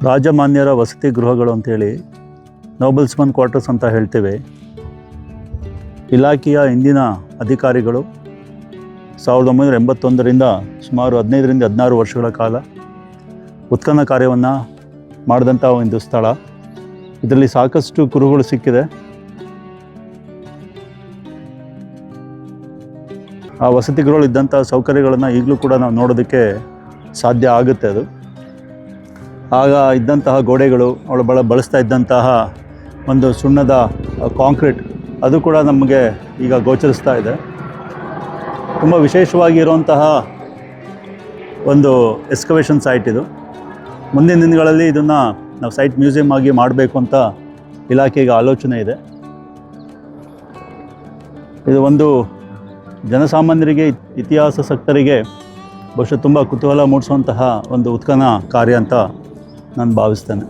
ರಾಜಮಾನ್ಯರ ವಸತಿ ಗೃಹಗಳು ಅಂತೇಳಿ ನೋಬಲ್ಸ್ಮನ್ ಕ್ವಾರ್ಟರ್ಸ್ ಅಂತ ಹೇಳ್ತೇವೆ. ಇಲಾಖೆಯ ಇಂದಿನ ಅಧಿಕಾರಿಗಳು 1981ರಿಂದ ಸುಮಾರು 15ರಿಂದ 16 ವರ್ಷಗಳ ಕಾಲ ಉತ್ಖನನ ಕಾರ್ಯವನ್ನು ಮಾಡಿದಂಥ ಒಂದು ಸ್ಥಳ. ಇದರಲ್ಲಿ ಸಾಕಷ್ಟು ಕುರುಹುಗಳು ಸಿಕ್ಕಿದೆ. ಆ ವಸತಿ ಗೃಹಗಳು ಇದ್ದಂಥ ಸೌಕರ್ಯಗಳನ್ನು ಈಗಲೂ ಕೂಡ ನಾವು ನೋಡೋದಕ್ಕೆ ಸಾಧ್ಯ ಆಗುತ್ತೆ. ಅದು ಆಗ ಇದ್ದಂತಹ ಗೋಡೆಗಳು, ಅವಳು ಬಳಸ್ತಾ ಇದ್ದಂತಹ ಒಂದು ಸುಣ್ಣದ ಕಾಂಕ್ರೀಟ್, ಅದು ಕೂಡ ನಮಗೆ ಈಗ ಗೋಚರಿಸ್ತಾ ಇದೆ. ತುಂಬ ವಿಶೇಷವಾಗಿ ಇರುವಂತಹ ಒಂದು ಎಕ್ಸ್ಕವೇಷನ್ ಸೈಟ್ ಇದು. ಮುಂದಿನ ದಿನಗಳಲ್ಲಿ ಇದನ್ನು ನಾವು ಸೈಟ್ ಮ್ಯೂಸಿಯಂ ಆಗಿ ಮಾಡಬೇಕು ಅಂತ ಇಲಾಖೆಗೆ ಆಲೋಚನೆ ಇದೆ. ಇದು ಒಂದು ಜನಸಾಮಾನ್ಯರಿಗೆ, ಇತಿಹಾಸಾಸಕ್ತರಿಗೆ ಬಹುಶಃ ತುಂಬ ಕುತೂಹಲ ಮೂಡಿಸುವಂತಹ ಒಂದು ಉತ್ಖನನ ಕಾರ್ಯ ಅಂತ ನಾನು ಭಾವಿಸ್ತೇನೆ.